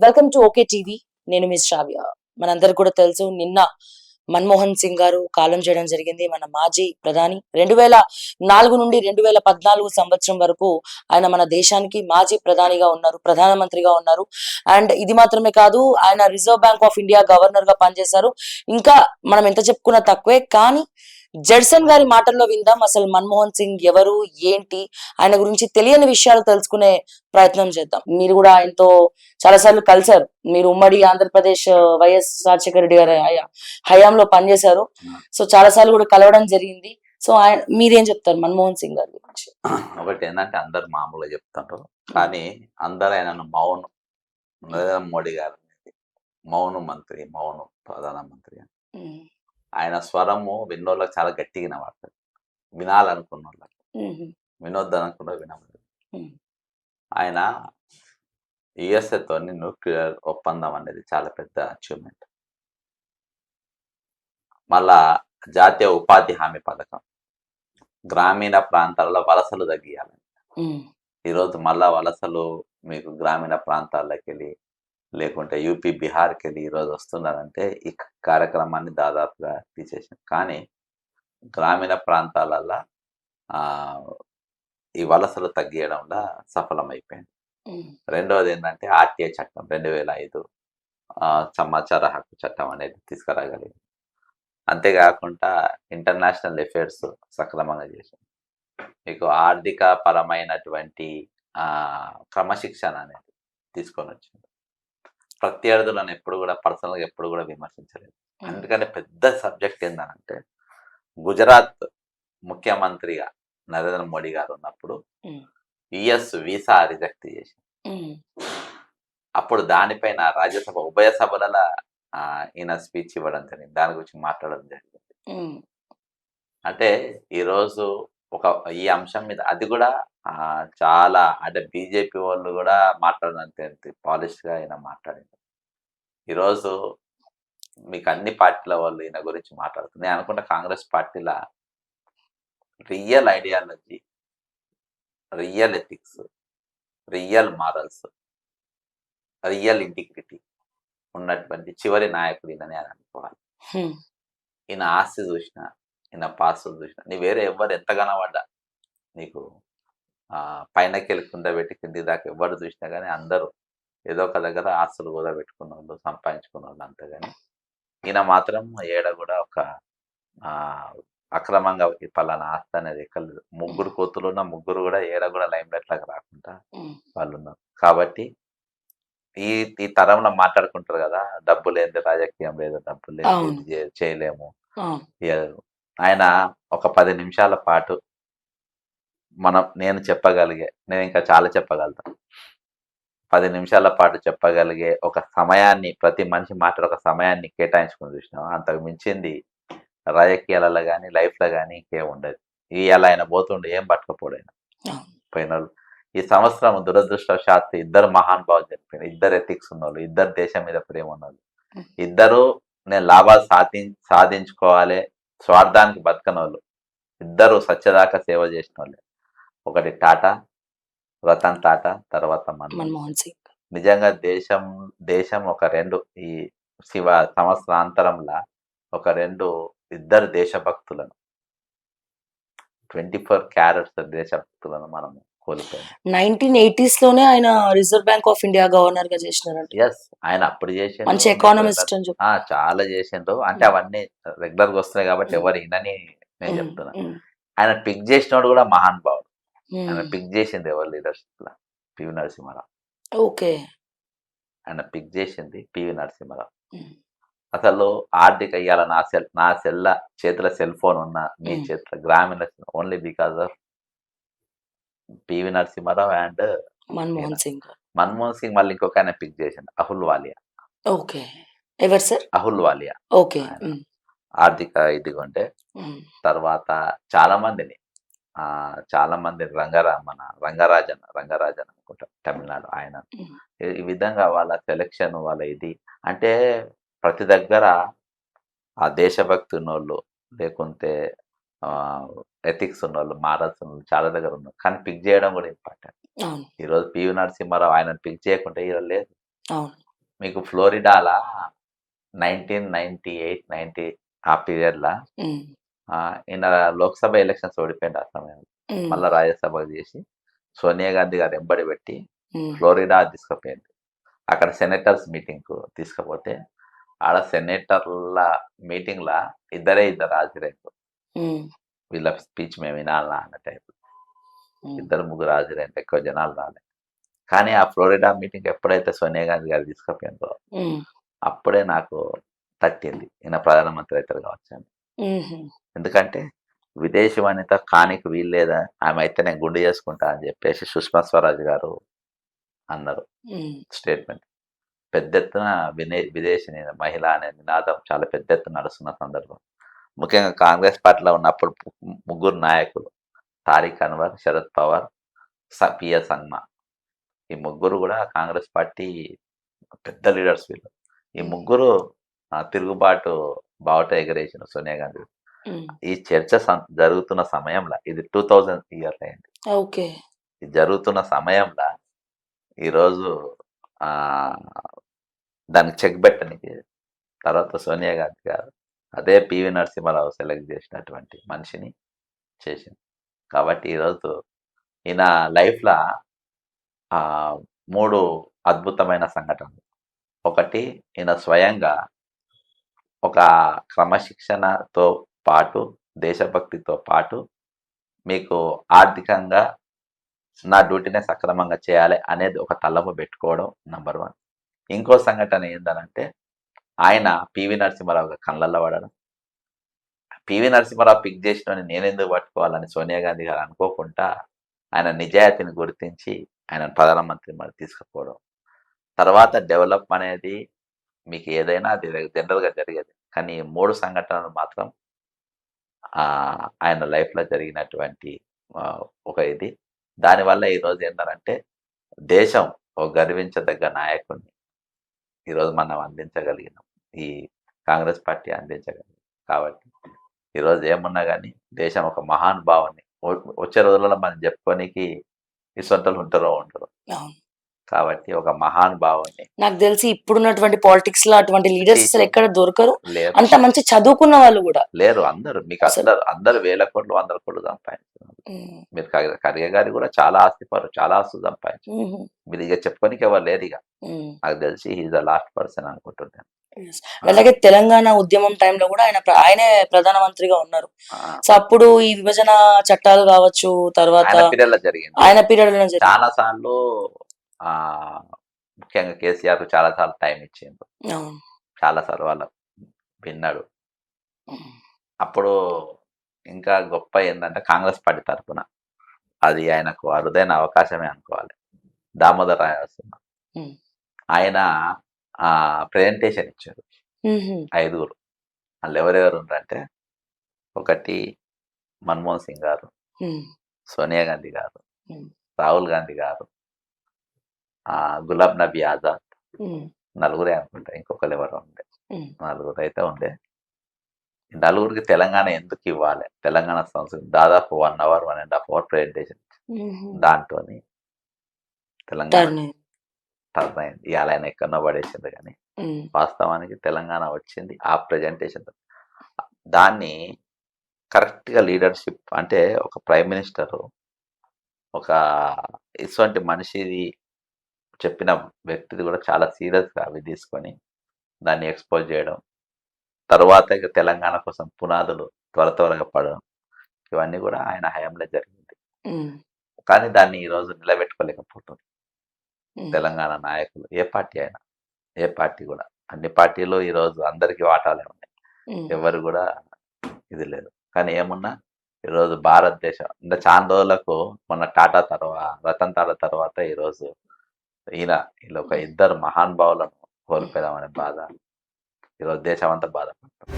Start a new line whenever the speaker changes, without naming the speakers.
Welcome to okay TV. నేను miss శ్రావ్య. మనందరికి కూడా తెలుసు, నిన్న మన్మోహన్ సింగ్ గారు కాలం చేయడం జరిగింది. మన మాజీ ప్రధాని 2004 నుండి 2014 సంవత్సరం వరకు ఆయన మన దేశానికి మాజీ ప్రధానిగా ఉన్నారు, ప్రధానమంత్రిగా ఉన్నారు. అండ్ ఇది మాత్రమే కాదు, ఆయన reserve bank of India governor గా పనిచేశారు. ఇంకా మనం ఎంత చెప్పుకున్నా తక్కువే. కానీ జడ్సన్ గారి మాటల్లో విందాం, అసలు మన్మోహన్ సింగ్ ఎవరు, ఏంటి, ఆయన గురించి తెలియని విషయాలు తెలుసుకునే ప్రయత్నం చేద్దాం. మీరు కూడా ఆయనతో చాలా సార్లు కలిశారు. మీరు ఉమ్మడి ఆంధ్రప్రదేశ్ వైఎస్ రాజశేఖర రెడ్డి గారి హయాంలో పనిచేశారు. సో చాలా సార్లు కూడా కలవడం జరిగింది. సో ఆయన మీరేం చెప్తారు మన్మోహన్ సింగ్ గారి గురించి?
ఒకటి ఏంటంటే అందరు మామూలుగా చెప్తారు, కానీ అందరూ ఆయన మౌనం. నరేంద్ర మోడీ గారు మౌన మంత్రి, మౌన ప్రధానమంత్రి. ఆయన స్వరము విన్నోళ్ళకి చాలా గట్టిగా వినబడుతుంది. వినాలనుకున్న వాళ్ళకి, వినొద్దనుకున్న వినబడదు. ఆయన యుఎస్ఏతో న్యూక్లియర్ ఒప్పందం అనేది చాలా పెద్ద అచీవ్మెంట్. మళ్ళా జాతీయ ఉపాధి హామీ పథకం, గ్రామీణ ప్రాంతాలలో వలసలు తగ్గియాలని. ఈరోజు మళ్ళా వలసలు మీకు గ్రామీణ ప్రాంతాల్లోకి వెళ్ళి, లేకుంటే యూపీ బీహార్కి వెళ్ళి ఈరోజు వస్తున్నారంటే ఈ కార్యక్రమాన్ని దాదాపుగా తీసేసాం. కానీ గ్రామీణ ప్రాంతాలలో ఈ వలసలు తగ్గియడంలో సఫలమైపోయింది. రెండవది ఏంటంటే ఆర్టీఐ చట్టం 2005 సమాచార హక్కు చట్టం అనేది తీసుకురాగలిగింది. అంతేకాకుండా ఇంటర్నేషనల్ అఫేర్స్ సక్రమంగా చేసింది. మీకు ఆర్థిక పరమైనటువంటి క్రమశిక్షణ అనేది తీసుకొని వచ్చింది. ప్రత్యర్థులను ఎప్పుడు కూడా పర్సనల్గా ఎప్పుడు కూడా విమర్శించలేదు. అందుకని పెద్ద సబ్జెక్ట్ ఏంటంటే, గుజరాత్ ముఖ్యమంత్రిగా నరేంద్ర మోడీ గారు ఉన్నప్పుడు యుఎస్ వీసా రిజెక్ట్ చేసి, అప్పుడు దానిపైన రాజ్యసభ ఉభయ సభలలో ఈయన స్పీచ్ ఇవ్వడం జరిగింది, దాని గురించి మాట్లాడడం జరిగింది. అంటే ఈరోజు ఈ అంశం మీద అది కూడా చాలా అంటే బీజేపీ వాళ్ళు కూడా మాట్లాడినంత పాలిష్గా ఈయన మాట్లాడింది. ఈరోజు మీకు అన్ని పార్టీల వాళ్ళు ఈయన గురించి మాట్లాడుతుంది. నేను అనుకుంటా కాంగ్రెస్ పార్టీలో real ideology, real ethics, real morals, real integrity ఉన్నటువంటి చివరి నాయకుడు ఈయనని అని అనుకోవాలి. ఈయన ఆస్తి చూసినా, ఈయన పాస్తులు చూసినా, నీ వేరే ఎవరు ఎంత కనబడ్డా, నీకు పైనకి వెళ్ళకుండా పెట్టి కింది దాకా ఎవరు చూసినా కానీ అందరూ ఏదో ఒక దగ్గర ఆస్తులు కూడా పెట్టుకున్న వాళ్ళు, సంపాదించుకున్న వాళ్ళు అంతే. కానీ ఈయన మాత్రం ఏడ కూడా ఒక అక్రమంగా పలానా ఆస్తి అనేది ఎక్కలేదు. ముగ్గురు కోతులు ఉన్న ముగ్గురు కూడా ఏడ కూడా లైమ్ లైట్లకు రాకుండా వాళ్ళు ఉన్నారు. కాబట్టి ఈ తరంలో మాట్లాడుకుంటారు కదా, డబ్బు లేని రాజకీయం లేదు, డబ్బు లేదు చేయలేము. ఆయన ఒక 10 నిమిషాల పాటు నేను చెప్పగలిగే, నేను ఇంకా చాలా చెప్పగలుగుతాను, 10 నిమిషాల పాటు చెప్పగలిగే ఒక సమయాన్ని, ప్రతి మనిషి మాట్లాడే ఒక సమయాన్ని కేటాయించుకుని చూసినాం. అంతకు మించింది రాజకీయాలలో కానీ లైఫ్లో కానీ ఇంకేం ఉండదు. ఇవాళ ఆయన పోతుండే ఏం పట్టుకపోడు ఆయన పోయిన వాళ్ళు. ఈ సంవత్సరం దురదృష్టవశాత్తు ఇద్దరు మహానుభావులు చనిపోయినారు. ఇద్దరు ఎథిక్స్ ఉన్నోళ్ళు, ఇద్దరు దేశం మీద ప్రేమ ఉన్నోళ్ళు, ఇద్దరు నేను లాభాలు సాధించుకోవాలి, స్వార్థానికి బతకనోళ్ళు, ఇద్దరు సత్యదాకా సేవ చేసిన వాళ్ళే. ఒకటి టాటా, రతన్ టాటా, తర్వాత మన్మోహన్ సింగ్. నిజంగా దేశం ఒక రెండు ఈ సంవత్సరాంతరంలో ఒక ఇద్దరు దేశభక్తులను, 24 క్యారెట్స్ దేశభక్తులను మనం కోల్పోయాం.
1980s లోనే ఆయన reserve bank of India governor గా చేసినారంట.
ఎస్, ఆయన అప్పుడు చేసిండు,
మంచి ఎకానమిస్ట్ అని చెప్పి
చాలా చేసిండ్రు. అంటే అవన్నీ రెగ్యులర్ గా వస్తున్నాయి కాబట్టి ఎవరు ఈయనని నేను చెప్తున్నా. ఆయన పిక్ చేసినోడు కూడా మహానుభావుడు. ఆయన పిక్ చేసింది ఎవరు లీడర్షిప్ లా? పివి నరసింహారావు.
ఓకే,
ఆయన పిక్ చేసింది పివి నరసింహారావు. అసలు ఆర్థిక ఇయ్యాల నా చేతిలో సెల్ ఫోన్ ఉన్న మీ చేతిలో గ్రామీణ only because of PV Narasimha Rao and
Manmohan Singh.
మళ్ళీ ఇంకొక ఆయన పిక్ చేసింది, అహుల్ వాలియా.
ఓకే, ఎవరు సార్?
అహుల్ వాలియా.
ఓకే,
ఆర్థిక ఇదిగొంటే తర్వాత చాలా మంది రంగరాజన్ అనుకుంటా, తమిళనాడు ఆయన. ఈ విధంగా వాళ్ళ సెలెక్షన్, వాళ్ళ ఇది అంటే ప్రతి దగ్గర ఆ దేశభక్తి ఉన్నోళ్ళు, లేకుంటే ఎథిక్స్ ఉన్నోళ్ళు, మారల్స్ ఉన్నోళ్ళు చాలా దగ్గర ఉన్నారు. కానీ పిక్ చేయడం కూడా ఇంపార్టెంట్. ఈరోజు పివి నరసింహారావు ఆయన పిక్ చేయకుంటే ఈరోజు లేదు. మీకు ఫ్లోరిడాలా 1998-90 ఆ పీరియడ్‌ల
ఉమ్,
ఈయన లోక్సభ ఎలక్షన్స్ ఓడిపోయిండు ఆ సమయంలో.
ఉమ్,
మళ్ళా రాజ్యసభకు చేసి సోనియా గాంధీ గారు ఎంబడి పెట్టి
ఉమ్,
ఫ్లోరిడా తీసుకుపోయింది. అక్కడ సెనేటర్స్ మీటింగ్‌కు తీసుకపోతే ఆడ సెనేటర్ల మీటింగ్‌ల ఇద్దరు హాజరైండ్రు.
ఉమ్,
వీళ్ళ స్పీచ్ మేము వినాలా అన్న టైప్.
ఉమ్,
ఇద్దరు ముగ్గురు హాజరైండ్రు. ఎక్కువ జనాలు రాలే. కానీ ఆ ఫ్లోరిడా మీటింగ్ ఎప్పుడైతే సోనియా గాంధీ గారు తీసుకుపోయిండ్రో
ఉమ్,
అప్పుడే నాకు తట్టింది. ఈయన ప్రధానమంత్రి అవుతారు కావచ్చని.
ఉమ్,
ఎందుకంటే విదేశీ వనిత కానికి వీల్లేదా, ఆమె అయితే నేను గుండు చేసుకుంటా అని చెప్పేసి సుష్మా స్వరాజ్ గారు అన్నారు
ఉమ్,
స్టేట్మెంట్. పెద్ద ఎత్తున విదేశీ మహిళ అనే నినాదం చాలా పెద్ద ఎత్తున నడుస్తున్న సందర్భం. ముఖ్యంగా కాంగ్రెస్ పార్టీలో ఉన్నప్పుడు ముగ్గురు నాయకులు తారిక్ అన్వర్, శరద్ పవార్, పిఎస్ సంగ్మా, ఈ ముగ్గురు కూడా కాంగ్రెస్ పార్టీ పెద్ద లీడర్స్ వీళ్ళు. ఈ ముగ్గురు తిరుగుబాటు బావుట ఎగరేసిన సోనియా గాంధీ.
ఉమ్,
ఈ చర్చ జరుగుతున్న సమయంలో ఇది 2000 ఇయర్స్ అయింది.
ఓకే.
ఇది జరుగుతున్న సమయంలో ఈరోజు ఆ, దానికి చెక్ పెట్టడానికి తర్వాత సోనియా గాంధీ గారు అదే పివి నరసింహారావు సెలెక్ట్ చేసినటువంటి మనిషిని చేసింది. కాబట్టి ఈరోజు ఈయన లైఫ్లో 3 అద్భుతమైన సంఘటనలు. ఒకటి, ఈయన స్వయంగా ఒక క్రమశిక్షణతో పాటు దేశభక్తితో పాటు మీకు ఆర్థికంగా నా డ్యూటీనే సక్రమంగా చేయాలి అనేది ఒక తలపు పెట్టుకోవడం నంబర్ 1. ఇంకో సంఘటన ఏంటనంటే ఆయన పివి నరసింహారావు గారి కళ్ళల్లో పడడం. పివి నరసింహారావు పిక్ చేసినని నేనెందుకు పట్టుకోవాలని సోనియా గాంధీ గారు అనుకోకుండా ఆయన నిజాయితీని గుర్తించి ఆయన ప్రధానమంత్రి మరి తీసుకుపోవడం. తర్వాత డెవలప్ అనేది మీకు ఏదైనా అది జనరల్గా జరిగేది. కానీ ఈ 3 సంఘటనలు మాత్రం ఆయన లైఫ్లో జరిగినటువంటి ఒక ఇది. దానివల్ల ఈరోజు ఏంటంటే దేశం ఒక గర్వించదగ్గ నాయకుడిని ఈరోజు మనం అందించగలిగినాం. ఈ కాంగ్రెస్ పార్టీ అందించగలిగింది. కాబట్టి ఈరోజు ఏమున్నా కానీ దేశం ఒక మహానుభావుని వచ్చే రోజులలో మనం చెప్పుకోనికి ఇసొంటలు ఉంటారో ఉండరు.
అవును.
కాబట్టి ఒక మహానుభావుని
నాకు తెలిసి ఇప్పుడున్నటువంటి పాలిటిక్స్ లో అటువంటి లీడర్స్ అసలు ఎక్కడ దొరకరు.
లేరు
అంత మంచి చదువుకున్న వాళ్ళు కూడా.
లేరు అందరూ మీకు
అసలు.
అందరు వేల కోట్లు 100 కోట్లు సంపాదించారు.
ఉమ్,
మీరు ఖర్గే గారి కూడా చాలా ఆస్తిపరు, చాలా ఆస్తు సంపాదించారు.
ఉమ్,
మీరు ఇక చెప్పుకోనికి ఎవరు లేరు. ఇక
ఉమ్.
నాకు తెలిసి హీఈస్ ద లాస్ట్ పర్సన్ అనుకుంటున్నాను.
Yes. అలాగే తెలంగాణ ఉద్యమం టైంలో కూడా ఆయనే ప్రధానమంత్రిగా ఉన్నారు.
ఆ,
సో అప్పుడు ఈ విభజన చట్టాలు కావచ్చు, తర్వాత
ఆయన పీరియడ్లో జరిగింది.
ఆయన పీరియడ్ లో జరిగింది.
చాలా సార్లు ముఖ్యంగా కేసీఆర్ చాలా సార్లు టైం ఇచ్చిండు.
అవును.
చాలా సార్లు వాళ్ళ విన్నాడు.
ఉమ్,
అప్పుడు ఇంకా గొప్ప ఏంటంటే కాంగ్రెస్ పార్టీ తరఫున అది ఆయనకు అరుదైన అవకాశమే అనుకోవాలి. దామోదర్ రాయలసీమ
ఉమ్,
ఆయన ప్రెజెంటేషన్ ఇచ్చారు.
ఉమ్,
5 వాళ్ళు ఎవరెవరు ఉన్నారంటే, ఒకటి మన్మోహన్ సింగ్ గారు,
ఉమ్,
సోనియా గాంధీ గారు,
ఉమ్,
రాహుల్ గాంధీ గారు, గులాబ్ నబీ ఆజాద్,
ఉమ్,
నలుగురే అనుకుంటా. ఇంకొకరు ఎవరు ఉండే,
ఉమ్,
4 అయితే ఉండే. ఈ నలుగురికి తెలంగాణ ఎందుకు ఇవ్వాలి, తెలంగాణ సంస్కృతి దాదాపు 1 అవర్ 1.5 అవర్ ప్రెజెంటేషన్
ఉమ్.
దాంట్లో తెలంగాణ
టర్న్ అయింది.
టర్న్ అయింది. ఇవాళ ఆయన ఎక్కడో పడేసింది. కానీ
ఉమ్,
వాస్తవానికి తెలంగాణ వచ్చింది ఆ ప్రెజెంటేషన్. దాన్ని కరెక్ట్గా లీడర్షిప్ అంటే ఒక ప్రైమ్ మినిస్టరు ఒక ఇటువంటి మనిషిది చెప్పిన వ్యక్తిది కూడా చాలా సీరియస్గా అవి తీసుకొని దాన్ని ఎక్స్పోజ్ చేయడం, తర్వాత ఇక తెలంగాణ కోసం పునాదులు త్వరగా పడడం, ఇవన్నీ కూడా ఆయన హయాంలో జరిగింది.
ఉమ్,
కానీ దాన్ని ఈరోజు నిలబెట్టుకోలేకపోతుంది
ఉమ్,
తెలంగాణ నాయకులు. ఏ పార్టీ అయినా, ఏ పార్టీ కూడా, అన్ని పార్టీలు ఈరోజు అందరికీ వాటాలే ఉన్నాయి.
ఉమ్.
ఎవరు కూడా ఇది లేదు. కానీ ఏమున్నా ఈరోజు భారతదేశం ఇంకా చాలా రోజులకు మొన్న టాటా తర్వాత, రతన్ టాటా తర్వాత ఈరోజు ఇలా ఒక 2 మహానుభావులను కోల్పోదామనే బాధ ఈరోజు దేశం అంతా బాధపడుతుంది.